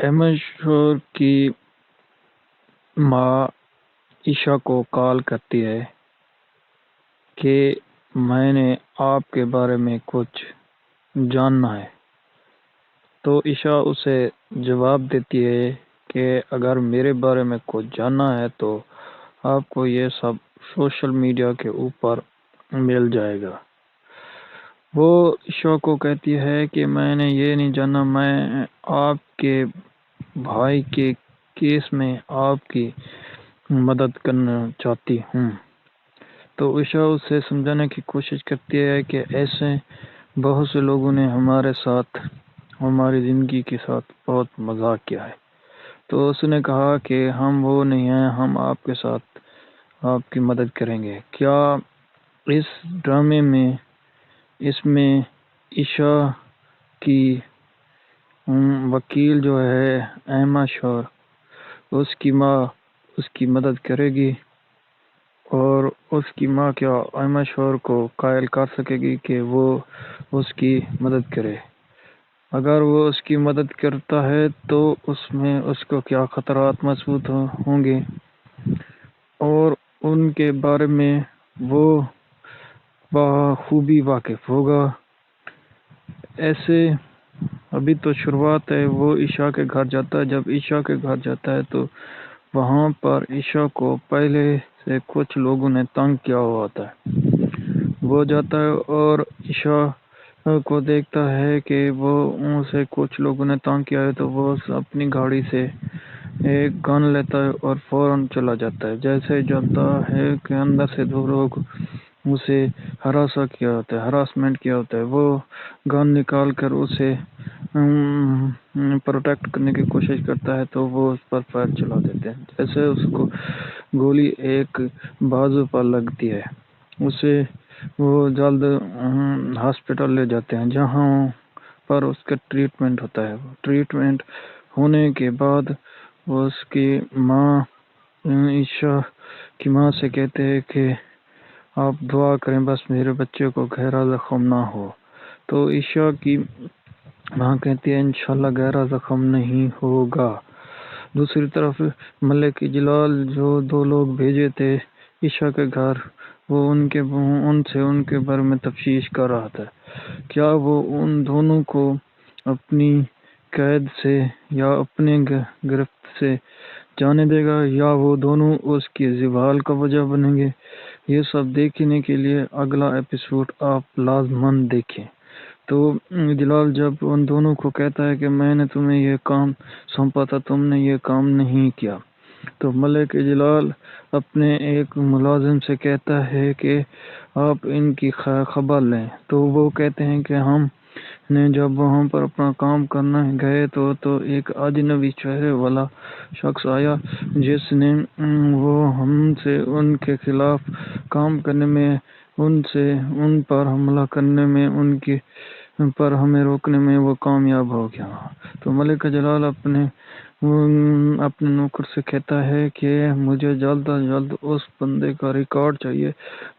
احمد شور کی ماں عائشہ کو کال کرتی ہے کہ میں نے آپ کے بارے میں کچھ جاننا ہے، تو عائشہ اسے جواب دیتی ہے کہ اگر میرے بارے میں کچھ جاننا ہے تو آپ کو یہ سب سوشل میڈیا کے اوپر مل جائے گا۔ وہ عائشہ کو کہتی ہے کہ میں نے یہ نہیں جانا، میں آپ کے بھائی کے کیس میں آپ کی مدد کرنا چاہتی ہوں۔ تو عائشہ اسے سمجھانے کی کوشش کرتی ہے کہ ایسے بہت سے لوگوں نے ہمارے ساتھ، ہماری زندگی کے ساتھ بہت مذاق کیا ہے، تو اس نے کہا کہ ہم وہ نہیں ہیں، ہم آپ کے ساتھ آپ کی مدد کریں گے۔ کیا اس ڈرامے میں عائشہ کی وکیل جو ہے احمد شور، اس کی ماں اس کی مدد کرے گی، اور اس کی ماں کیا احمد شور کو قائل کر سکے گی کہ وہ اس کی مدد کرے؟ اگر وہ اس کی مدد کرتا ہے تو اس میں اس کو کیا خطرات محسوس ہوں گے، اور ان کے بارے میں وہ بخوبی واقف ہوگا۔ ایسے ابھی تو شروعات ہے۔ وہ عائشہ کے گھر جاتا ہے۔ جب عائشہ کے گھر جاتا ہے تو وہاں پر عائشہ کو پہلے سے کچھ لوگوں نے تنگ کیا ہوا ہوتا ہے۔ وہ جاتا ہے اور عائشہ کو دیکھتا ہے کہ وہ اسے کچھ لوگوں نے تنگ کیا ہے، تو وہ اپنی گاڑی سے ایک گن لیتا ہے اور فوراً چلا جاتا ہے۔ جیسے جاتا ہے کہ اندر سے دو لوگ اسے ہراسمنٹ کیا ہوتا ہے، وہ گن نکال کر اسے پروٹیکٹ کرنے کی کوشش کرتا ہے، تو وہ اس پر فائر چلا دیتے ہیں۔ جیسے اس کو گولی ایک بازو پر لگتی ہے، اسے وہ جلد ہاسپٹل لے جاتے ہیں، جہاں پر اس کا ٹریٹمنٹ ہوتا ہے۔ ٹریٹمنٹ ہونے کے بعد اس کی ماں عائشہ کی ماں سے کہتے ہیں کہ آپ دعا کریں بس میرے بچے کو گہرا زخم نہ ہو۔ تو عائشہ کی ماں کہتی ہے انشاءاللہ گہرا زخم نہیں ہوگا۔ دوسری طرف ملک جلال جو دو لوگ بھیجے تھے عائشہ کے گھر، وہ ان سے ان کے بارے میں تفتیش کر رہا تھا۔ کیا وہ ان دونوں کو اپنی قید سے یا اپنے گرفت سے جانے دے گا، یا وہ دونوں اس کی زوال کا وجہ بنیں گے؟ یہ سب دیکھنے کے لیے اگلا ایپیسوڈ آپ لازماً دیکھیں۔ تو جلال جب ان دونوں کو کہتا ہے کہ میں نے تمہیں یہ کام سونپا تھا، تم نے یہ کام نہیں کیا، تو ملک جلال اپنے ایک ملازم سے کہتا ہے کہ آپ ان کی خبر لیں۔ تو وہ کہتے ہیں کہ ہم نے جب وہاں پر اپنا کام کرنا گئے تو ایک اجنبی چہرے والا شخص آیا، جس نے وہ ہم سے ان کے خلاف کام کرنے میں، ان پر حملہ کرنے میں، ان کی پر ہمیں روکنے میں وہ کامیاب ہو گیا۔ تو ملک جلال اپنے نوکر سے کہتا ہے کہ مجھے جلد از جلد اس بندے کا ریکارڈ چاہیے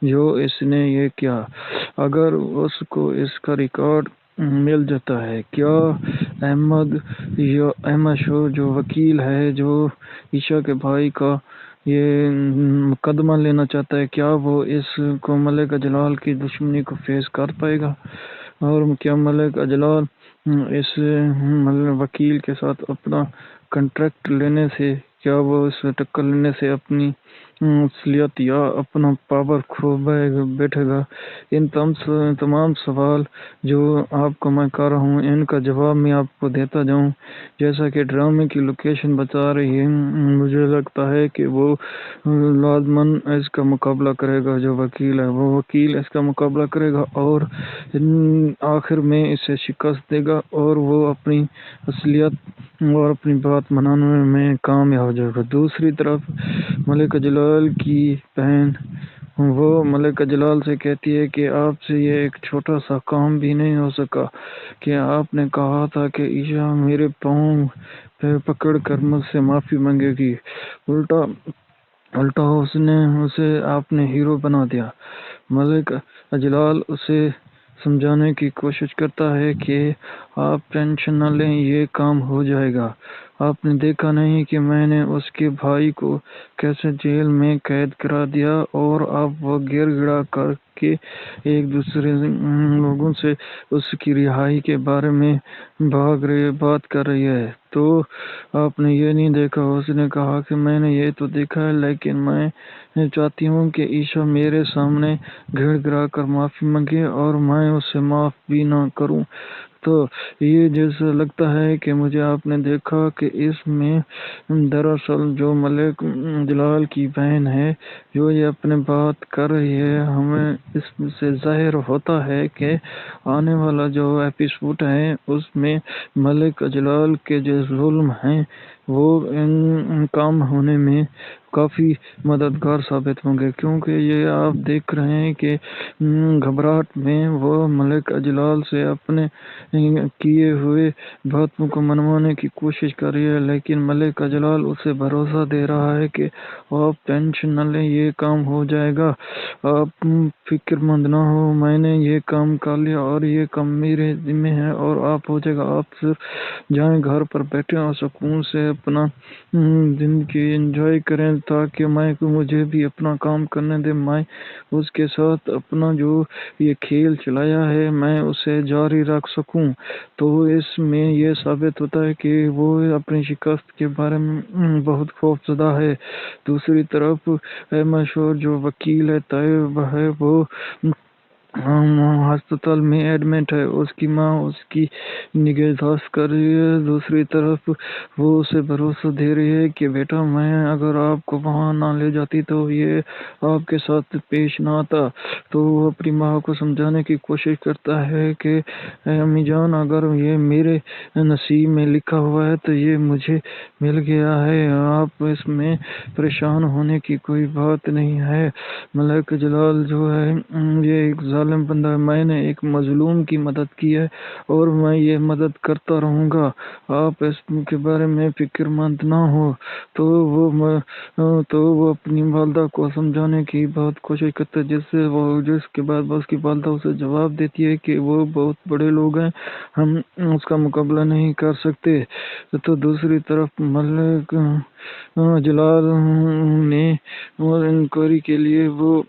جو اس نے یہ کیا۔ اگر اس کو اس کا ریکارڈ مل جاتا ہے، کیا احمد شور جو وکیل ہے، جو عائشہ کے بھائی کا یہ مقدمہ لینا چاہتا ہے، کیا وہ اس کو ملک جلال کی دشمنی کو فیس کر پائے گا؟ اور کیا ملک جلال اس وکیل کے ساتھ اپنا کنٹریکٹ لینے سے، کیا وہ اس سے ٹکر لینے سے اپنی اصلیت یا اپنا پاور کھو بیٹھے گا؟ ان تمام سوال جو آپ کو میں کر رہا ہوں، ان کا جواب میں آپ کو دیتا جاؤں جیسا کہ ڈرامے کی لوکیشن بتا رہی ہے۔ مجھے لگتا ہے کہ وہ لازماً اس کا مقابلہ کرے گا، جو وکیل ہے وہ وکیل اس کا مقابلہ کرے گا اور آخر میں اسے شکست دے گا، اور وہ اپنی اصلیت اور اپنی بات منانے میں کامیاب ہو جائے گا۔ دوسری طرف ملک جلال کی بہن، وہ ملک جلال سے کہتی ہے کہ آپ سے یہ ایک چھوٹا سا کام بھی نہیں ہو سکا کہ آپ نے کہا تھا کہ عائشہ میرے پاؤں پہ پکڑ کر مجھ سے معافی مانگے گی، الٹا اسے آپ نے ہیرو بنا دیا۔ ملک جلال اسے سمجھانے کی کوشش کرتا ہے کہ آپ ٹینشن نہ لیں، یہ کام ہو جائے گا۔ آپ نے دیکھا نہیں کہ میں نے اس کے بھائی کو کیسے جیل میں قید کرا دیا، اور اب وہ گڑ گڑا کر کے ایک دوسرے لوگوں سے اس کی رہائی کے بارے میں بات کر رہی ہے۔ تو آپ نے یہ نہیں دیکھا؟ اس نے کہا کہ میں نے یہ تو دیکھا ہے، لیکن میں چاہتی ہوں کہ عائشہ میرے سامنے گڑ گڑا کر معافی مانگے اور میں اسے معاف بھی نہ کروں۔ تو یہ جیسا لگتا ہے کہ مجھے آپ نے دیکھا کہ اس میں دراصل جو ملک جلال کی بہن ہے، جو یہ اپنے بات کر رہی ہے، ہمیں اس سے ظاہر ہوتا ہے کہ آنے والا جو ایپیسوڈ ہے اس میں ملک جلال کے جو ظلم ہیں وہ کام ہونے میں کافی مددگار ثابت ہوں گے، کیونکہ یہ آپ دیکھ رہے ہیں کہ گھبراہٹ میں وہ ملک جلال سے اپنے کیے ہوئے باتوں کو منوانے کی کوشش کر رہی ہے، لیکن ملک جلال اسے بھروسہ دے رہا ہے کہ آپ ٹینشن نہ لیں، یہ کام ہو جائے گا، آپ فکر مند نہ ہو، میں نے یہ کام کر لیا اور یہ کام میرے ذمہ ہے اور آپ ہو جائے گا، آپ صرف جائیں گھر پر بیٹھیں اور سکون سے اپنا زندگی انجوائے کریں تاکہ مجھے بھی اپنا کام کرنے دیں، میں اس کے ساتھ اپنا جو یہ کھیل چلایا ہے میں اسے جاری رکھ سکوں۔ تو اس میں یہ ثابت ہوتا ہے کہ وہ اپنی شکست کے بارے میں بہت خوف زدہ ہے۔ دوسری طرف مشہور جو وکیل ہے طیب ہے، وہ ہسپتال میں ایڈمٹ ہے، اس کی ماں اس کی نگہداشت کر رہی ہے، دوسری طرف وہ اسے بھروسہ دے رہی ہے کہ بیٹا میں اگر آپ کو وہاں نہ لے جاتی تو یہ آپ کے ساتھ پیش نہ آتا۔ تو وہ اپنی ماں کو سمجھانے کی کوشش کرتا ہے کہ اے امی جان، اگر یہ میرے نصیب میں لکھا ہوا ہے تو یہ مجھے مل گیا ہے، آپ اس میں پریشان ہونے کی کوئی بات نہیں ہے۔ ملک جلال جو ہے یہ ایک ظالم بندہ ہے، میں نے ایک مظلوم کی مدد کی ہے اور میں یہ مدد کرتا رہوں گا، آپ اس کے بارے میں فکر مند نہ ہو۔ تو وہ اپنی والدہ کو سمجھانے کی بہت کوشش کرتا ہے، جس کے بعد اس کی والدہ اسے جواب دیتی ہے کہ وہ بہت بڑے لوگ ہیں، ہم اس کا مقابلہ نہیں کر سکتے۔ تو دوسری طرف ملک جلال نے انکوائری کے لیے وہ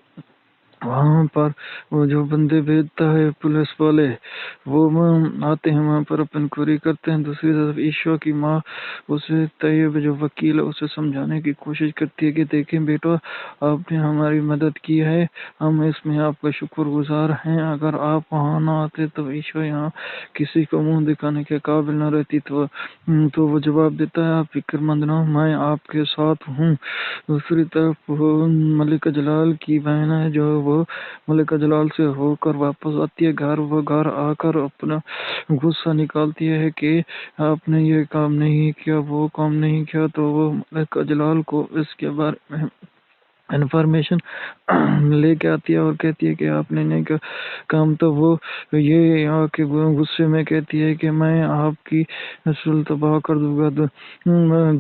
وہاں پر وہ جو بندے بھیجتا ہے پولیس والے، وہ آتے ہیں وہاں پر اپن انکوائری کرتے ہیں۔ دوسری طرف عائشہ کی ماں اسے طیب جو وکیل ہے اسے سمجھانے کی کوشش کرتی ہے کہ دیکھیں بیٹا، آپ نے ہماری مدد کی ہے، ہم اس میں آپ کا شکر گزار ہیں، اگر آپ وہاں نہ آتے تو عائشہ یہاں کسی کو منہ دکھانے کے قابل نہ رہتی۔ تو وہ جواب دیتا ہے آپ فکر مند نہ ہو، میں آپ کے ساتھ ہوں۔ دوسری طرف وہ ملک جلال کی بہن ہے، جو وہ ملک جلال سے ہو کر واپس آتی ہے گھر، وہ گھر آ کر اپنا غصہ نکالتی ہے کہ آپ نے یہ کام نہیں کیا، وہ کام نہیں کیا۔ تو وہ ملک جلال کو اس کے بارے میں انفارمیشن لے کے آتی ہے اور کہتی ہے کہ آپ نے نہیں کیا کام۔ تو وہ یہ آ کے غصے میں کہتی ہے کہ میں آپ کی نسل تباہ کر دوں گا۔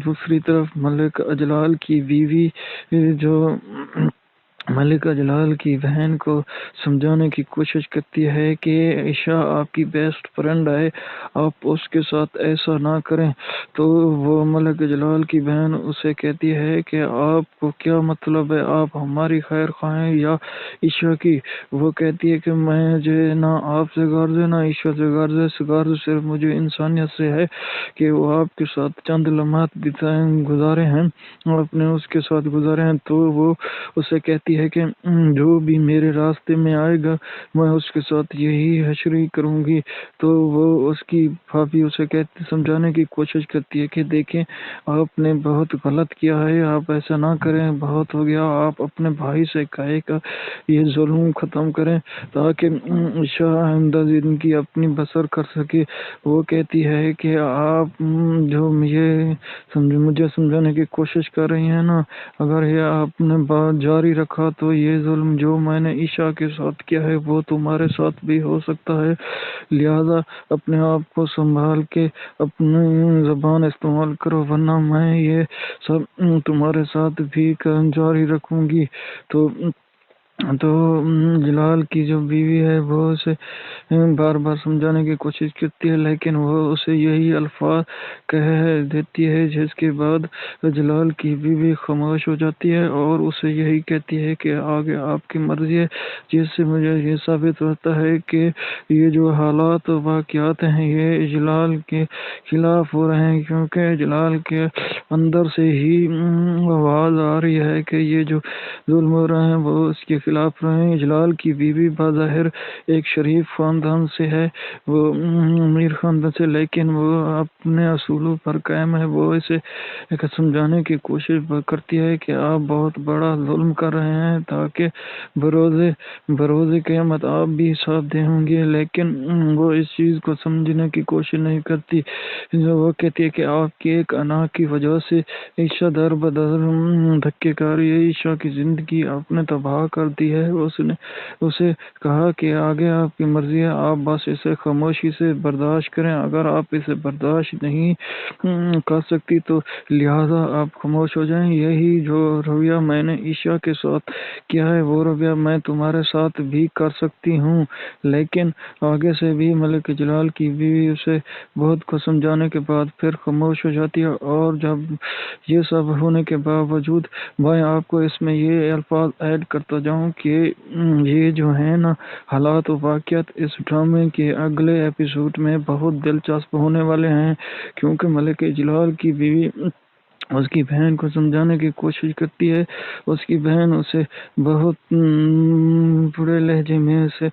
دوسری طرف ملک جلال کی بیوی جو ملکہ جلال کی بہن کو سمجھانے کی کوشش کرتی ہے کہ عائشہ آپ کی بیسٹ فرینڈ ہے، آپ اس کے ساتھ ایسا نہ کریں۔ تو وہ ملک جلال کی بہن اسے کہتی ہے کہ آپ کو کیا مطلب ہے، آپ ہماری خیر خواہیں یا عائشہ کی؟ وہ کہتی ہے کہ مجھے نہ آپ سے غرض ہے نہ عائشہ سے غرض ہے، غرض صرف مجھے انسانیت سے ہے کہ وہ آپ کے ساتھ چند لمحات گزارے ہیں، آپ نے اس کے ساتھ گزارے ہیں۔ تو وہ اسے کہتی ہے کہ جو بھی میرے راستے میں آئے گا میں اس کے ساتھ یہی حشری کروں گی۔ تو وہ اس کی بھابھی اسے سمجھانے کی کوشش کرتی ہے کہ دیکھیں آپ نے بہت غلط کیا ہے، آپ ایسا نہ کریں، بہت ہو گیا، آپ اپنے بھائی سے کہے گا یہ ظلم ختم کریں تاکہ عائشہ آئندہ زندگی اپنی بسر کر سکے۔ وہ کہتی ہے کہ آپ جو مجھے سمجھانے کی کوشش کر رہی ہیں نا، اگر یہ آپ نے بات جاری رکھا تو یہ ظلم جو میں نے عائشہ کے ساتھ کیا ہے وہ تمہارے ساتھ بھی ہو سکتا ہے، لہذا اپنے آپ کو سنبھال کے اپنی زبان استعمال کرو، ورنہ میں یہ سب تمہارے ساتھ بھی جاری رکھوں گی۔ تو تو جلال کی جو بیوی ہے وہ اسے بار بار سمجھانے کی کوشش کرتی ہے، لیکن وہ اسے یہی الفاظ کہہ دیتی ہے، جس کے بعد جلال کی بیوی خاموش ہو جاتی ہے اور اسے یہی کہتی ہے کہ آگے آپ کی مرضی ہے، جس سے مجھے یہ ثابت ہوتا ہے کہ یہ جو حالات و واقعات ہیں یہ جلال کے خلاف ہو رہے ہیں، کیونکہ جلال کے اندر سے ہی آواز آ رہی ہے کہ یہ جو ظلم ہو رہے ہیں وہ اس کے خلاف رہے ہیں۔ جلال کی بیوی بظاہر ایک شریف خاندان سے ہے، وہ امیر خاندان سے، لیکن وہ اپنے اصولوں پر قائم ہے۔ وہ اسے سمجھانے کی کوشش کرتی ہے کہ آپ بہت بڑا ظلم کر رہے ہیں تاکہ بروز قیامت آپ بھی حساب دیں ہوں گے، لیکن وہ اس چیز کو سمجھنے کی کوشش نہیں کرتی۔ وہ کہتی ہے کہ آپ کی ایک انا کی وجہ سے عائشہ در بدر دھکے کاری عائشہ کی زندگی آپ نے تباہ کر دی ہے۔ اس نے اسے کہا کہ آگے آپ کی مرضی ہے، آپ بس اسے خاموشی سے برداشت کریں، اگر آپ اسے برداشت نہیں کر سکتی تو لہذا آپ خاموش ہو جائیں۔ یہی جو رویہ میں نے عائشہ کے ساتھ کیا ہے وہ رویہ میں تمہارے ساتھ بھی کر سکتی ہوں۔ لیکن آگے سے بھی ملک جلال کی بیوی اسے بہت کو سمجھانے کے بعد پھر خاموش ہو جاتی ہے، اور جب یہ سب ہونے کے باوجود میں آپ کو اس میں یہ الفاظ ایڈ کرتا جاؤں کہ یہ جو ہے نا حالات و واقعات اس ڈرامے کے اگلے ایپیسوڈ میں بہت دلچسپ ہونے والے ہیں، کیونکہ ملک جلال کی بیوی اس کی بہن کو سمجھانے کی کوشش کرتی ہے۔ اس کی بہن اسے بہت برے لہجے میں اسے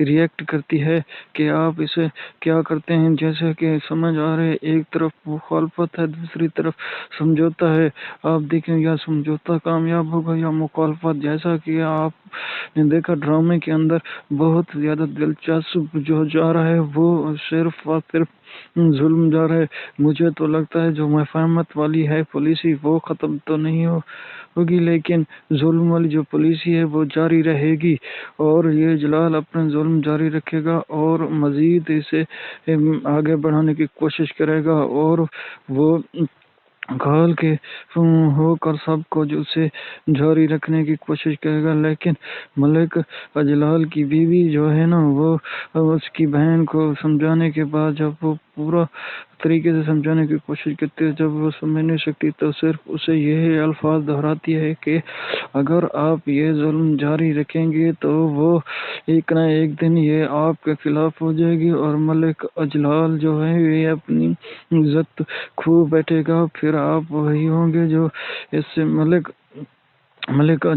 ریئیکٹ کرتی ہے کہ آپ اسے کیا کرتے ہیں، جیسے کہ سمجھ آ رہے ایک طرف مخالفت ہے دوسری طرف سمجھوتا ہے، آپ دیکھیں یا سمجھوتا کامیاب ہوگا یا مخالفت۔ جیسا کہ آپ نے دیکھا ڈرامے کے اندر بہت زیادہ دلچسپ جو جا رہا ہے وہ صرف اور صرف ظلم جا رہا ہے۔ مجھے تو لگتا ہے جو مفاہمت والی ہے پالیسی وہ ختم تو نہیں ہوگی، لیکن ظلم والی جو پالیسی ہے وہ جاری رہے گی، اور یہ جلال اپنے ظلم جاری رکھے گا اور مزید اسے آگے بڑھانے کی کوشش کرے گا، اور وہ گھال کے ہو کر سب کو جو اسے جاری رکھنے کی کوشش کرے گا۔ لیکن ملک جلال کی بیوی جو ہے نا وہ اس کی بہن کو سمجھانے کے بعد جب وہ پورا طریقے سے سمجھانے کی کوشش کرتی ہے، جب وہ سمجھ نہیں سکتی تو صرف اسے یہ الفاظ دہراتی ہے کہ اگر آپ یہ ظلم جاری رکھیں گے تو وہ ایک نہ ایک دن یہ آپ کے خلاف ہو جائے گی، اور ملک جلال جو ہے یہ اپنی عزت کھو بیٹھے گا، پھر آپ وہی ہوں گے جو اس سے ملک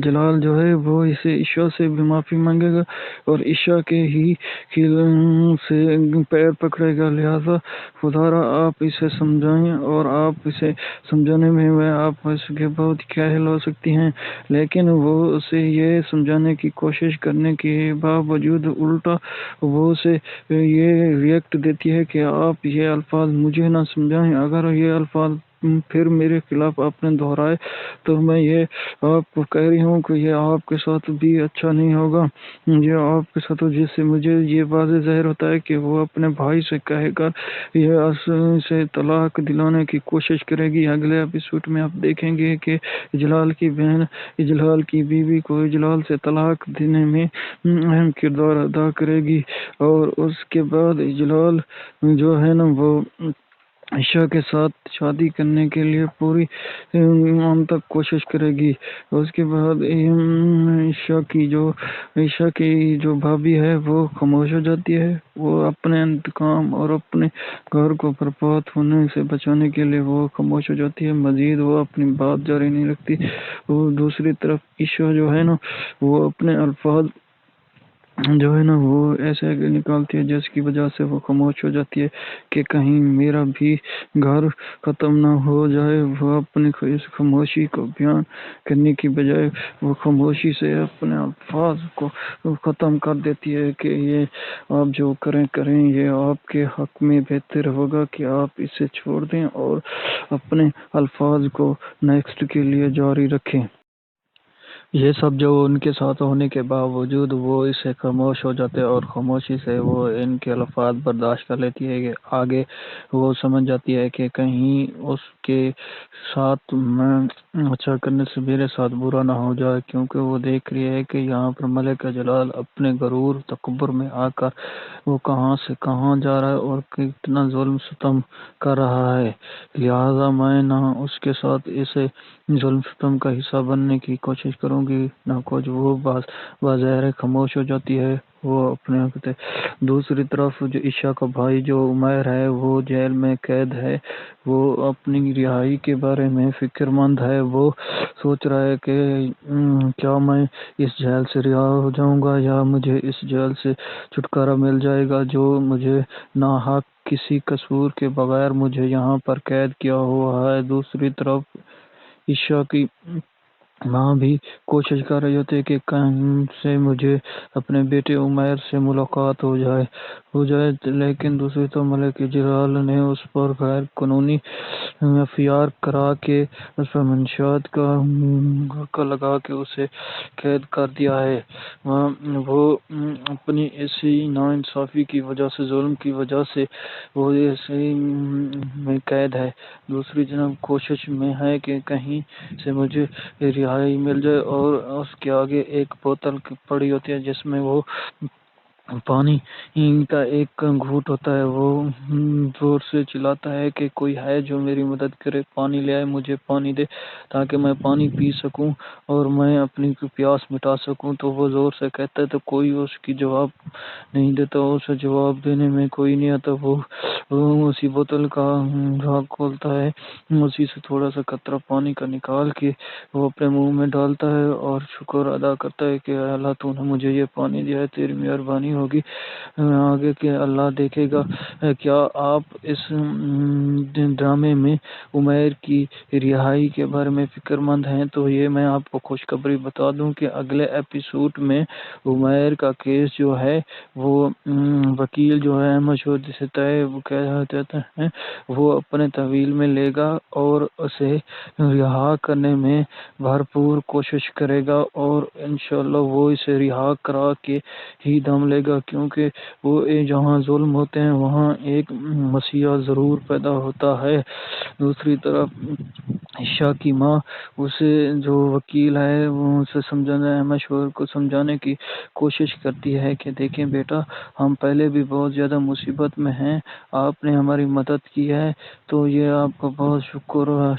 جلال جو ہے وہ اسے عائشہ سے بھی معافی مانگے گا اور عائشہ کے ہی سے پیر پکڑے گا۔ لہذا خدا را آپ اسے سمجھائیں، اور آپ اسے سمجھانے میں آپ اس کے بہت قائل ہو سکتی ہیں، لیکن وہ اسے یہ سمجھانے کی کوشش کرنے کے باوجود الٹا وہ اسے یہ ریئیکٹ دیتی ہے کہ آپ یہ الفاظ مجھے نہ سمجھائیں، اگر یہ الفاظ پھر میرے خلاف آپ نے دہرائے تو میں یہ آپ کو کہہ رہی ہوں کہ یہ آپ کے ساتھ بھی اچھا نہیں ہوگا، یہ آپ کے ساتھ، جس سے مجھے یہ واضح ظاہر ہوتا ہے کہ وہ اپنے بھائی سے کہہ کر یہ سے طلاق دلانے کی کوشش کرے گی۔ اگلے ایپیسوڈ میں آپ دیکھیں گے کہ جلال کی بہن جلال کی بیوی کو جلال سے طلاق دینے میں اہم کردار ادا کرے گی، اور اس کے بعد جلال جو ہے نا وہ عائشہ کے ساتھ شادی کرنے کے لیے پوری تک کوشش کرے گی۔ اس کے بعد عائشہ کی جو بھابھی ہے وہ خاموش ہو جاتی ہے، وہ اپنے انتقام اور اپنے گھر کو برباد ہونے سے بچانے کے لیے وہ خاموش ہو جاتی ہے، مزید وہ اپنی بات جاری نہیں رکھتی۔ وہ دوسری طرف عائشہ جو ہے نا وہ اپنے الفاظ جو ہے نا وہ ایسے نکالتی ہے جس کی وجہ سے وہ خاموش ہو جاتی ہے کہ کہیں میرا بھی گھر ختم نہ ہو جائے۔ وہ اپنی اس خاموشی کو بیان کرنے کی بجائے وہ خاموشی سے اپنے الفاظ کو ختم کر دیتی ہے کہ یہ آپ جو کریں یہ آپ کے حق میں بہتر ہوگا کہ آپ اسے چھوڑ دیں اور اپنے الفاظ کو نیکسٹ کے لیے جاری رکھیں۔ یہ سب جو ان کے ساتھ ہونے کے باوجود وہ اس سے خاموش ہو جاتے اور خاموشی سے وہ ان کے الفاظ برداشت کر لیتی ہے کہ آگے وہ سمجھ جاتی ہے کہ کہیں اس کے ساتھ میں اچھا کرنے سے میرے ساتھ برا نہ ہو جائے، کیونکہ وہ دیکھ رہی ہے کہ یہاں پر ملک جلال اپنے غرور تکبر میں آ کر وہ کہاں سے کہاں جا رہا ہے اور کتنا ظلم ستم کر رہا ہے، لہذا میں نہ اس کے ساتھ اسے ظلم ستم کا حصہ بننے کی کوشش کروں گی نہ کچھ۔ وہ بظاہر خاموش ہو جاتی ہے، وہ اپنے وقت ہے۔ دوسری طرف جو عشاء کا بھائی جو عمیر ہے وہ جیل میں قید ہے، وہ اپنی رہائی کے بارے میں فکر مند ہے۔ وہ سوچ رہا ہے کہ کیا میں اس جیل سے رہا ہو جاؤں گا یا مجھے اس جیل سے چھٹکارا مل جائے گا جو مجھے ناحق کسی قصور کے بغیر مجھے یہاں پر قید کیا ہوا ہے۔ دوسری طرف عشاء کی ماں بھی کوشش کر رہی ہوتی ہے کہ کہیں سے مجھے اپنے بیٹے عمیر سے ملاقات ہو جائے، لیکن دوسری تو ملک جلال نے اس پر غیر قانونی ایف آئی آر کرا کے اس پر منشیات کا لگا کے اسے قید کر دیا ہے۔ وہ اپنی ایسی ناانصافی کی وجہ سے، ظلم کی وجہ سے وہ ایسے میں قید ہے۔ دوسری جناب کوشش میں ہے کہ کہیں سے مجھے رہائی مل جائے، اور اس کے آگے ایک بوتل پڑی ہوتی ہے جس میں وہ پانی کا ایک گھونٹ ہوتا ہے۔ وہ زور سے چلاتا ہے کہ کوئی ہے جو میری مدد کرے، پانی لے آئے، مجھے پانی دے تاکہ میں پانی پی سکوں اور میں اپنی پیاس مٹا سکوں۔ تو وہ زور سے کہتا ہے تو کوئی اس کی جواب نہیں دیتا، اسے جواب دینے میں کوئی نہیں آتا۔ وہ اسی بوتل کا ڈھاک کھولتا ہے، اسی سے تھوڑا سا قطرہ پانی کا نکال کے وہ اپنے منہ میں ڈالتا ہے اور شکر ادا کرتا ہے کہ اے اللہ تو نے مجھے یہ پانی دیا ہے، تیری مہربانی ہوگی آگے کہ اللہ دیکھے گا۔ کیا آپ اس ڈرامے میں عمیر کی رہائی کے بارے میں فکر مند ہیں؟ تو یہ میں آپ کو خوشخبری بتا دوں کہ اگلے ایپیسوڈ میں عمیر کا کیس جو ہے وہ وکیل جو ہے مشہور جسے طے وہ کہا جاتا ہے، وہ اپنے تحویل میں لے گا اور اسے رہا کرنے میں بھرپور کوشش کرے گا، اور انشاءاللہ وہ اسے رہا کرا کے ہی دم لے گا، کیونکہ وہ جہاں ظلم ہوتے ہیں وہاں ایک مسیحا ضرور پیدا ہوتا ہے۔ دوسری طرف عشاء کی ماں اسے جو وکیل ہے وہ اسے مشہور کو سمجھانے کی کوشش کرتی ہے کہ دیکھیں بیٹا، ہم پہلے بھی بہت زیادہ مصیبت میں ہیں، آپ نے ہماری مدد کی ہے تو یہ آپ کا بہت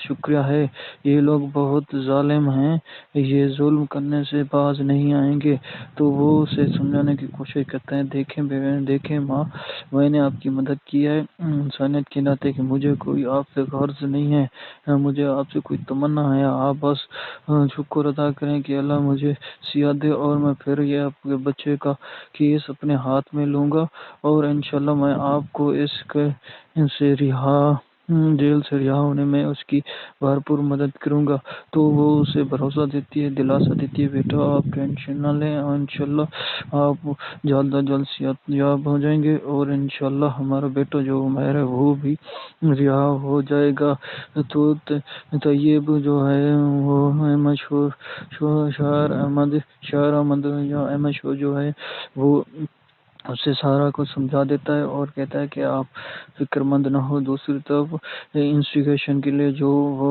شکریہ ہے۔ یہ لوگ بہت ظالم ہیں، یہ ظلم کرنے سے باز نہیں آئیں گے۔ تو وہ اسے سمجھانے کی کوشش کرتے ہیں، دیکھیں ماں، میں نے آپ کی مدد کی ہے انسانیت کے ناطے کہ مجھے کوئی آپ سے غرض نہیں ہے، مجھے آپ سے کوئی تمنا ہے، آپ بس شکر ادا کریں کہ اللہ مجھے صحت دے، اور میں پھر یہ آپ کے بچے کا کیس اپنے ہاتھ میں لوں گا اور انشاءاللہ میں آپ کو اس کے سے جیل سے رہا ہونے میں اس کی بھرپور مدد کروں گا۔ تو وہ اسے بھروسہ دیتی ہے، دلاسا دیتی ہے، بیٹا آپ ٹینشن نہ لیں، انشاءاللہ آپ جلد از جلد صحت یاب ہو جائیں گے، اور انشاءاللہ ہمارا بیٹا جو عمیر ہے وہ بھی رہا ہو جائے گا۔ تو طیب جو ہے وہ مشہور شاعر احمد مشہور جو ہے وہ اسے سارا کچھ سمجھا دیتا ہے اور کہتا ہے کہ آپ فکر مند نہ ہو۔ دوسری طرف انویسٹیگیشن کے لیے جو وہ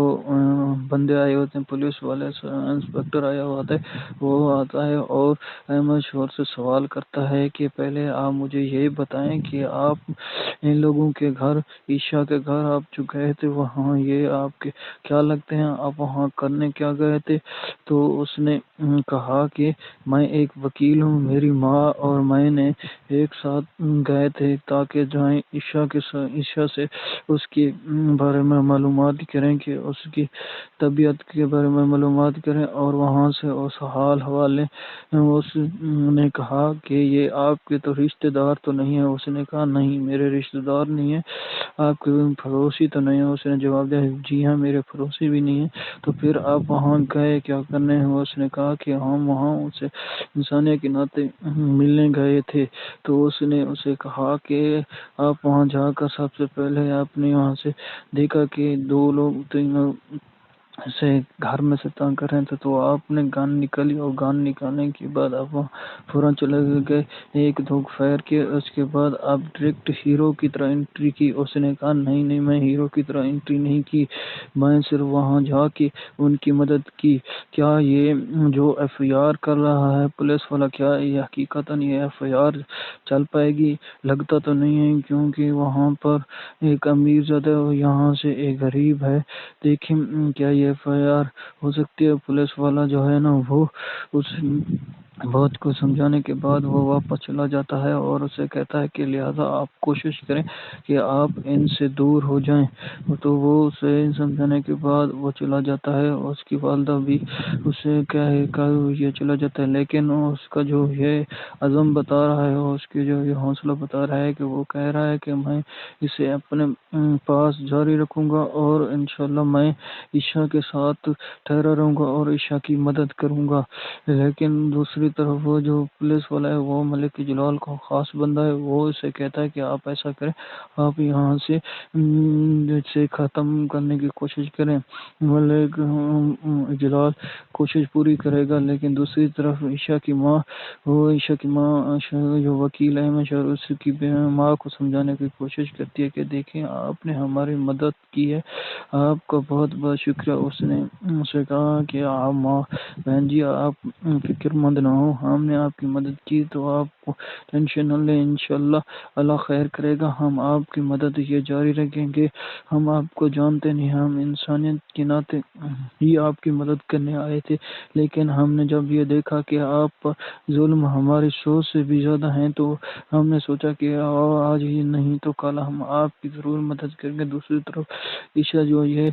بندے آئے ہوتے ہیں، پولیس والے انسپیکٹر آیا ہوتا ہے، وہ آتا ہے اور احمد شور سے سوال کرتا ہے کہ پہلے آپ مجھے یہ بتائیں کہ آپ ان لوگوں کے گھر، عشاء کے گھر آپ جو گئے تھے وہاں یہ آپ کے کیا لگتے ہیں، آپ وہاں کرنے کیا گئے تھے؟ تو اس نے کہا کہ میں ایک وکیل ہوں، میری ماں اور میں نے ایک ساتھ گئے تھے تاکہ جائیں عشاء سے اس کے بارے میں معلومات کریں، کہ اس کی طبیعت کے بارے میں معلومات کریں، اور وہاں سے اس حال حوالے اس نے کہا کہ یہ آپ کے تو رشتہ دار تو نہیں ہے؟ اس نے کہا نہیں، میرے رشتہ دار نہیں ہیں۔ آپ کے پڑوسی تو نہیں ہیں؟ اس نے جواب دیا جی ہاں، میرے پڑوسی بھی نہیں ہیں۔ تو پھر آپ وہاں گئے کیا کرنے ہیں؟ اس نے کہا کہ ہم وہاں اسے انسانیت کے ناطے ملنے گئے تھے۔ تو اس نے اسے کہا کہ آپ وہاں جا کر سب سے پہلے آپ نے وہاں سے دیکھا کہ دو لوگ سے گھر میں سے تنگ کر رہے تھے تو آپ نے گن نکالی اور گن نکالنے کے بعد آپ وہاں فوراً چلے گئے، ایک دو فائر کیے، اس کے بعد آپ ڈائریکٹ ہیرو کی طرح انٹری کی۔ اس نے کہا نہیں نہیں، میں ہیرو کی طرح انٹری نہیں کی، میں صرف وہاں جا کے ان کی مدد کی۔ کیا یہ جو ایف آئی آر کر رہا ہے پولیس والا، کیا یہ حقیقتاً یہ ایف آئی آر چل پائے گی؟ لگتا تو نہیں ہے، کیونکہ وہاں پر ایک امیر زادہ یہاں سے ایک غریب ہے، دیکھیں کیا یہ ایف آئی آر ہو سکتی ہے؟ پولیس والا جو ہے نا وہ اس بہت کو سمجھانے کے بعد وہ واپس چلا جاتا ہے اور اسے کہتا ہے کہ لہذا آپ کوشش کریں کہ آپ ان سے دور ہو جائیں۔ تو وہ اسے سمجھانے کے بعد وہ چلا جاتا ہے، اس کی والدہ بھی اسے کیا ہے کہ یہ چلا جاتا ہے، لیکن اس کا جو یہ عزم بتا رہا ہے اور اس کی جو یہ حوصلہ بتا رہا ہے کہ وہ کہہ رہا ہے کہ میں اسے اپنے پاس جاری رکھوں گا اور انشاءاللہ میں عشاء کے ساتھ ٹھہرا رہوں گا اور عشاء کی مدد کروں گا۔ لیکن دوسری طرف وہ جو پولیس والا ہے وہ ملک جلال کا خاص بندہ ہے، وہ اسے کہتا ہے کہ آپ ایسا کریں، آپ یہاں سے ختم کرنے کی کوشش کریں۔ ملک جلال کوشش پوری کرے گا، لیکن دوسری طرف عشاء کی ماں، وہ عشاء کی ماں جو وکیل احمد شاہ، اس کی ماں کو سمجھانے کی کوشش کرتی ہے کہ دیکھیں آپ نے ہماری مدد کی ہے، آپ کا بہت بہت شکریہ۔ اس نے اسے کہا کہ آپ ماں بہن جی آپ فکر مند نہ ہو، ہم نے آپ کی مدد کی تو آپ کو ٹینشن نہ لیں، انشاءاللہ اللہ خیر کرے گا، ہم آپ کی مدد یہ جاری رکھیں گے۔ ہم آپ کو جانتے نہیں، ہم انسانیت کے ناطے ہی آپ کی مدد کرنے آئے تھے، لیکن ہم نے جب یہ دیکھا کہ آپ پر ظلم ہماری سوچ سے بھی زیادہ ہیں تو ہم نے سوچا کہ آج ہی نہیں تو کل ہم آپ کی ضرور مدد کریں گے۔ دوسری طرف عشاء جو یہ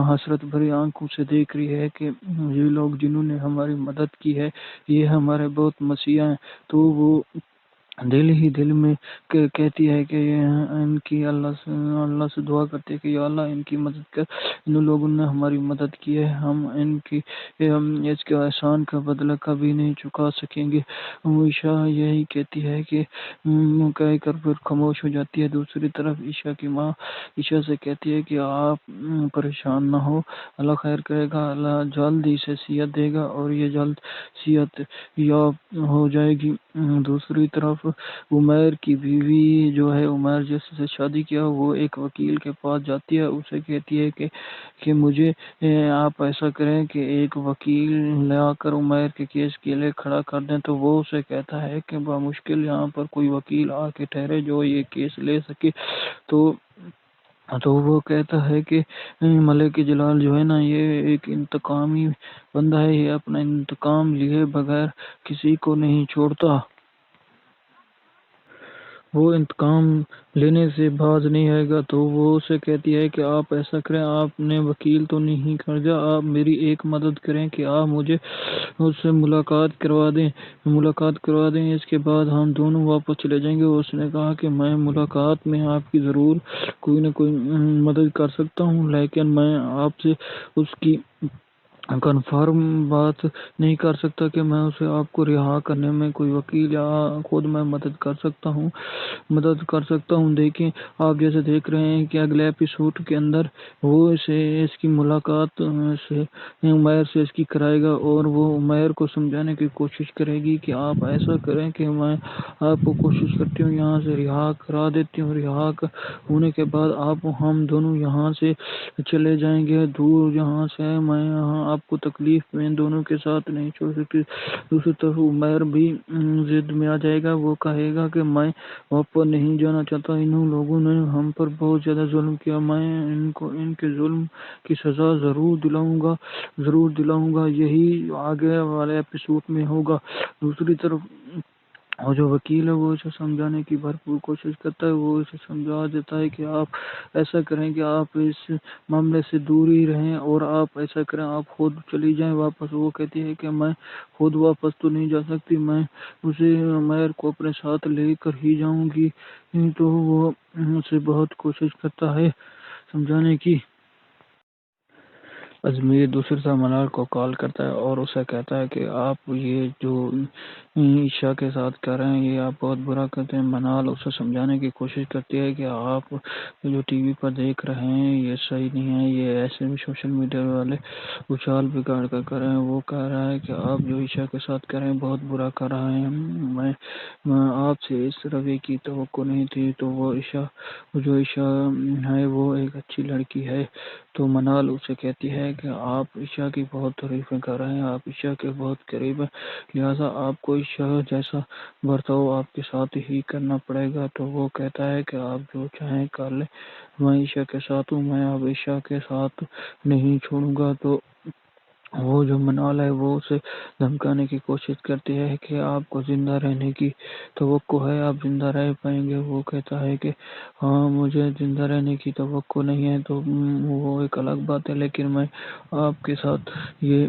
حسرت بھری آنکھوں سے دیکھ رہی ہے کہ یہ لوگ جنہوں نے ہماری مدد کی ہے یہ ہمارے بہت مسیح ہیں، تو وہ دل ہی دل میں کہتی ہے کہ ان کی اللہ سے دعا کرتی ہے کہ یا اللہ ان کی مدد کر، ان لوگوں نے ہماری مدد کی ہے، ہم ان کی اس کے احسان کا بدلہ کبھی نہیں چکا سکیں گے۔ عشاء یہی کہتی ہے کہ کہہ کر پھر خاموش ہو جاتی ہے۔ دوسری طرف عشاء کی ماں عشاء سے کہتی ہے کہ آپ پریشان نہ ہو، اللہ خیر کرے گا، اللہ جلد ہی سے صحت دے گا اور یہ جلد صحت یاب ہو جائے گی۔ دوسری طرف عمیر کی بیوی جو ہے، عمیر جس سے شادی کیا، وہ ایک وکیل کے پاس جاتی ہے، اسے کہتی ہے کہ مجھے آپ ایسا کریں کہ ایک وکیل لا کر عمیر کے کیس کے لیے کھڑا کر دیں۔ تو وہ اسے کہتا ہے کہ بمشکل یہاں پر کوئی وکیل آ کے ٹھہرے جو یہ کیس لے سکے۔ تو وہ کہتا ہے کہ ملک جلال جو ہے نا یہ ایک انتقامی بندہ ہے، یہ اپنا انتقام لیے بغیر کسی کو نہیں چھوڑتا، وہ انتقام لینے سے باز نہیں آئے گا۔ تو وہ اسے کہتی ہے کہ آپ ایسا کریں، آپ نے وکیل تو نہیں خریدا، آپ میری ایک مدد کریں کہ آپ مجھے اس سے ملاقات کروا دیں، اس کے بعد ہم دونوں واپس چلے جائیں گے۔ اس نے کہا کہ میں ملاقات میں آپ کی ضرور کوئی نہ کوئی مدد کر سکتا ہوں، لیکن میں آپ سے اس کی کنفرم بات نہیں کر سکتا کہ میں اسے آپ کو رہا کرنے میں کوئی وکیل یا خود میں مدد کر سکتا ہوں۔ دیکھیں آپ جیسے دیکھ رہے ہیں کہ اگلے ایپیسوڈ کے اندر وہ اس کی ملاقات سے عمیر سے اس کی کرائے گا اور وہ عمیر کو سمجھانے کی کوشش کرے گی کہ آپ ایسا کریں کہ میں آپ کو کوشش کرتی ہوں یہاں سے رہا کرا دیتی ہوں، رہا ہونے کے بعد ہم دونوں یہاں سے چلے جائیں گے دور، یہاں سے میں یہاں آپ کو تکلیف میں دونوں کے ساتھ نہیں چھوڑ سکتی۔ دوسری طرف عمیر بھی ضد میں آ جائے گا، وہ کہے گا کہ میں واپس نہیں جانا چاہتا، انہوں لوگوں نے ہم پر بہت زیادہ ظلم کیا، میں ان کے ظلم کی سزا ضرور دلاؤں گا، یہی آگے والے ایپیسوڈ میں ہوگا۔ دوسری طرف اور جو وکیل ہے وہ اسے سمجھانے کی بھرپور کوشش کرتا ہے، وہ اسے سمجھا دیتا ہے کہ آپ ایسا کریں کہ آپ اس معاملے سے دور ہی رہیں اور آپ ایسا کریں آپ خود چلی جائیں واپس۔ وہ کہتی ہے کہ میں خود واپس تو نہیں جا سکتی، میں اسے عمیر کو اپنے ساتھ لے کر ہی جاؤں گی۔ تو وہ اسے بہت کوشش کرتا ہے سمجھانے کی، اجمیر دوسری طرف منال کو کال کرتا ہے اور اسے کہتا ہے کہ آپ یہ جو عشاء کے ساتھ کر رہے ہیں یہ آپ بہت برا کرتے ہیں۔ منال اسے سمجھانے کی کوشش کرتی ہے کہ آپ جو ٹی وی پر دیکھ رہے ہیں یہ صحیح نہیں ہے، یہ ایسے بھی سوشل میڈیا والے اچھال بگاڑ کر رہے ہیں۔ وہ کہہ رہا ہے کہ آپ جو عشاء کے ساتھ کر رہے ہیں بہت برا کر رہے ہیں، میں آپ سے اس رویے کی توقع نہیں تھی۔ تو وہ جو عشاء ہے وہ ایک اچھی لڑکی ہے۔ تو منال اسے کہتی ہے کہ آپ عشاء کی بہت تعریفیں کر رہے ہیں، آپ عشاء کے بہت قریب ہیں، لہٰذا آپ کو عشاء جیسا برتاؤ آپ کے ساتھ ہی کرنا پڑے گا۔ تو وہ کہتا ہے کہ آپ جو چاہیں کر لیں، میں عشاء کے ساتھ ہوں، میں اب عشاء کے ساتھ نہیں چھوڑوں گا۔ تو وہ جو منال ہے وہ اسے دھمکانے کی کوشش کرتی ہے کہ آپ کو زندہ رہنے کی توقع ہے، آپ زندہ رہ پائیں گے۔ وہ کہتا ہے کہ ہاں مجھے زندہ رہنے کی توقع نہیں ہے تو وہ ایک الگ بات ہے، لیکن میں آپ کے ساتھ یہ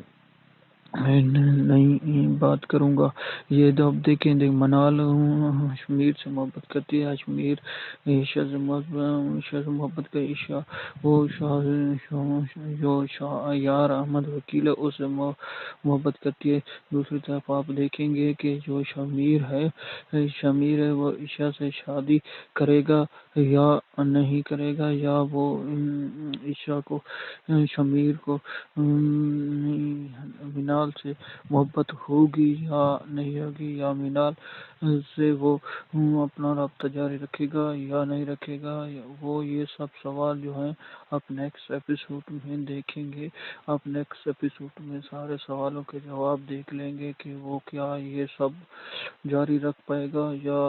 نہیں بات کروں گا۔ یہ اب دیکھیں منال اشمیر سے محبت کرتی ہے، اشمیر عشاء سے محبت کا عشاء وہ جو یار احمد وکیل ہے اس سے محبت کرتی ہے۔ دوسری طرف آپ دیکھیں گے کہ جو شمیر ہے وہ عشاء سے شادی کرے گا یا نہیں کرے گا، یا وہ عشاء کو شمیر کو منال سے محبت ہوگی یا نہیں ہوگی، یا منال سے وہ اپنا رابطہ جاری رکھے گا یا نہیں رکھے گا۔ وہ یہ سب سوال جو ہیں آپ نیکسٹ ایپیسوڈ میں دیکھیں گے۔ آپ نیکسٹ ایپیسوڈ میں سارے سوالوں کے جواب دیکھ لیں گے کہ وہ کیا یہ سب جاری رکھ پائے گا یا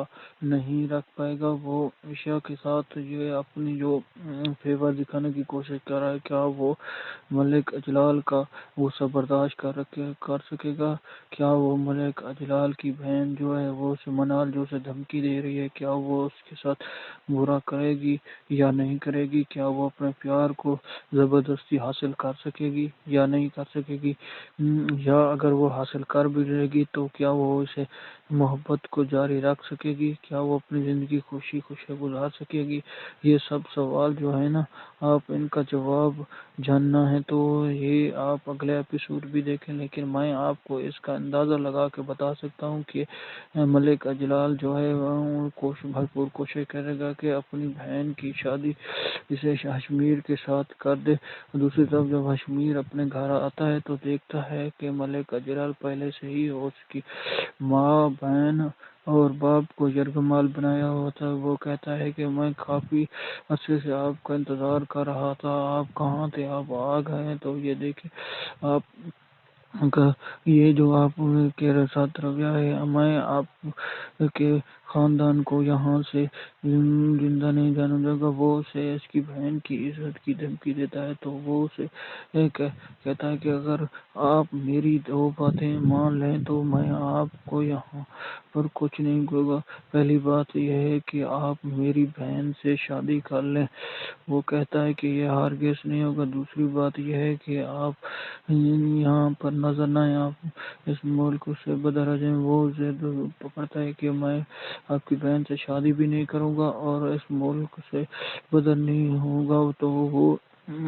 نہیں رکھ پائے گا۔ وہ عشاء کے ساتھ یہ اپنی جو فیور دکھانے کی کوشش کر رہا ہے، کیا وہ ملک اجلال کا غصہ برداشت کر سکے گا؟ کیا وہ ملک اجلال کی بہن جو ہے وہ منال جو اسے دھمکی دے رہی ہے، کیا وہ اس کے ساتھ برا کرے گی یا نہیں کرے گی؟ کیا وہ اپنے پیار کو زبردستی حاصل کر سکے گی یا نہیں کر سکے گی؟ یا اگر وہ حاصل کر بھی لے گی تو کیا وہ اسے محبت کو جاری رکھ سکے گی؟ کیا وہ اپنی زندگی خوشی گزار سکے گی؟ یہ سب سوال جو ہے نا، آپ ان کا جواب جاننا ہے تو یہ آپ اگلے ایپیسوڈ بھی دیکھیں، لیکن میں آپ کو اس کا اندازہ لگا کے بتا سکتا ہوں کہ ملک اجلال جو ہے بھرپور کوشش کرے گا کہ اپنی بہن کی شادی اسے اشمیر کے ساتھ کر دے۔ دوسری طرف جب اشمیر اپنے گھر آتا ہے تو دیکھتا ہے کہ ملک اجلال پہلے سے ہی اس کی ماں، بہن اور باپ کو یرغمال بنایا ہوا تھا۔ وہ کہتا ہے کہ میں کافی عرصے سے آپ کا انتظار کر رہا تھا، آپ کہاں تھے، آپ آ گئے۔ تو یہ دیکھیں آپ کا یہ جو آپ کے ساتھ رویہ ہے، میں آپ کے خاندان کو یہاں سے زندہ نہیں جانے دے گا۔ وہ اسے اس کی بہن کی عزت کی دھمکی دیتا ہے۔ تو وہ اسے کہتا ہے کہ اگر آپ میری دو باتیں مان لیں تو میں آپ کو یہاں پر کچھ نہیں کہوں گا۔ پہلی بات یہ ہے کہ آپ میری بہن سے شادی کر لیں۔ وہ کہتا ہے کہ یہ ہرگز نہیں ہوگا۔ دوسری بات یہ ہے کہ آپ یہاں پر نظر نہ آئیں، آپ اس ملک سے بدر آ جائیں۔ وہ ضد پکڑتا ہے کہ میں آپ کی بہن سے شادی بھی نہیں کروں گا اور اس ملک سے بدر نہیں ہوگا۔ تو وہ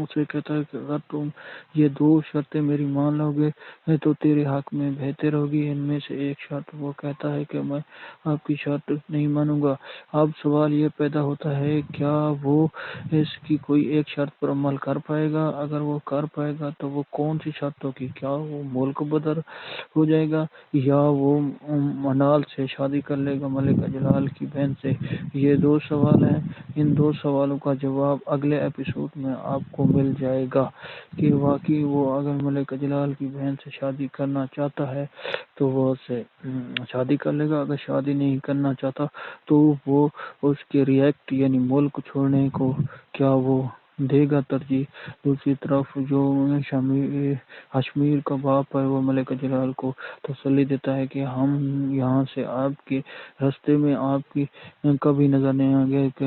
اسے کہتا ہے کہ اگر تم یہ دو شرطیں میری مان لو گے تو تیرے حق میں بہتر ہوگی، ان میں سے ایک شرط۔ وہ کہتا ہے کہ میں آپ کی شرط نہیں مانوں گا۔ اب سوال یہ پیدا ہوتا ہے کیا وہ اس کی کوئی ایک شرط پر عمل کر پائے گا؟ اگر وہ کر پائے گا تو وہ کون سی شرط ہوگی؟ کیا وہ ملک بدر ہو جائے گا یا وہ منال سے شادی کر لے گا، ملک اجلال کی بہن سے؟ یہ دو سوال ہیں، ان دو سوالوں کا جواب اگلے ایپیسوڈ میں آپ کو مل جائے گا کہ واقعی وہ اگر ملک اجلال کی بہن سے شادی کرنا چاہتا ہے تو وہ اسے شادی کر لے گا، اگر شادی نہیں کرنا چاہتا تو وہ اس کے ریئیکٹ یعنی ملک چھوڑنے کو کیا وہ دے گا ترجیح۔ دوسری طرف جو اشمیر کا باپ ہے وہ ملک اجلال کو تسلی دیتا ہے کہ ہم یہاں سے آپ کے راستے میں آپ کی کبھی نظر نہیں آئیں گے، کہ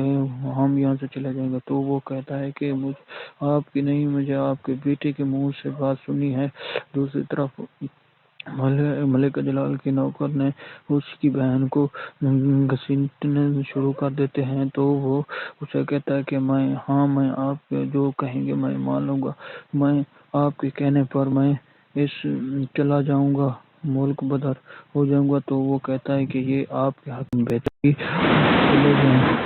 ہم یہاں سے چلے جائیں گے۔ تو وہ کہتا ہے کہ آپ کی نہیں، مجھے آپ کے بیٹے کے منہ سے بات سنی ہے۔ دوسری طرف ملک جلال کے نوکر نے اس کی بہن کو گھسیٹنا شروع کر دیتے ہیں تو وہ اسے کہتا ہے کہ میں آپ جو کہیں گے میں مان لوں گا، میں آپ کے کہنے پر میں چلا جاؤں گا، ملک بدر ہو جاؤں گا۔ تو وہ کہتا ہے کہ یہ آپ کے حق میں بہتر چلے جائیں،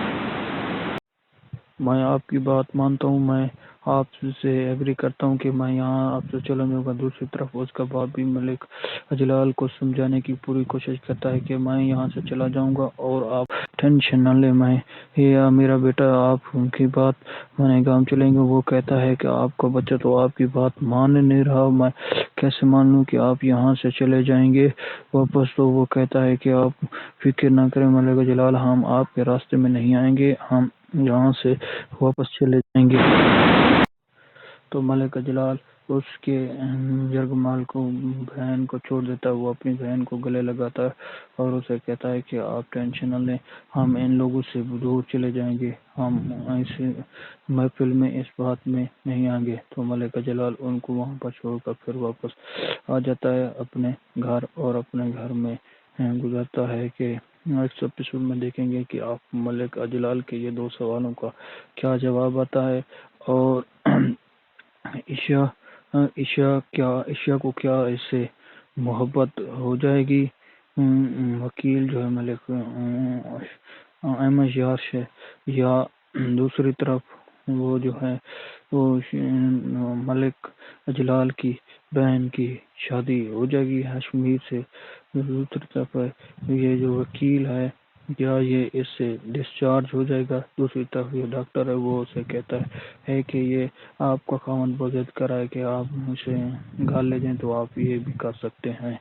میں آپ کی بات مانتا ہوں، میں آپ سے ایگری کرتا ہوں کہ میں یہاں آپ سے چلا جاؤں گا۔ دوسری طرف اس کا باپ بھی ملک جلال کو سمجھانے کی پوری کوشش کرتا ہے کہ میں یہاں سے چلا جاؤں گا اور آپ ٹینشن نہ لیں، میں میرا بیٹا آپ کی بات مانے گا، ہم چلیں گے۔ وہ کہتا ہے کہ آپ کا بچہ تو آپ کی بات مان نہیں رہا، میں کیسے مان لوں کہ آپ یہاں سے چلے جائیں گے واپس۔ تو وہ کہتا ہے کہ آپ فکر نہ کریں ملک جلال، ہم آپ کے راستے میں نہیں آئیں گے، ہم یہاں سے واپس چلے جائیں گے۔ تو ملک جلال اس کے یرغمال کو بہن کو چھوڑ دیتا ہے، وہ اپنی بہن کو گلے لگاتا ہے اور اسے کہتا ہے کہ آپ ٹینشن نہ لیں، ہم ان لوگوں سے دور چلے جائیں گے، ہم ایسے محفل میں اس بات میں نہیں آئیں گے۔ تو ملک جلال ان کو وہاں پر چھوڑ کر پھر واپس آ جاتا ہے اپنے گھر، اور اپنے گھر میں گزارتا ہے کہ نیکسٹ ایپیسوڈ میں دیکھیں گے کہ آپ ملک جلال کے یہ دو سوالوں کا کیا جواب آتا ہے، اور عشا کو کیا اس سے محبت ہو جائے گی۔ وکیل جو ہے ملک احمد یار سے، یا دوسری طرف وہ جو ہے وہ ملک جلال کی بہن کی شادی ہو جائے گی ہاشمیر سے۔ دوسری طرف یہ جو وکیل ہے کیا یہ اس سے ڈسچارج ہو جائے گا۔ دوسری طرف یہ ڈاکٹر ہے وہ اسے کہتا ہے کہ یہ آپ کا خاوند بہت ضد کر رہا ہے کہ آپ اسے گھر لے جائیں، تو آپ یہ بھی کر سکتے ہیں۔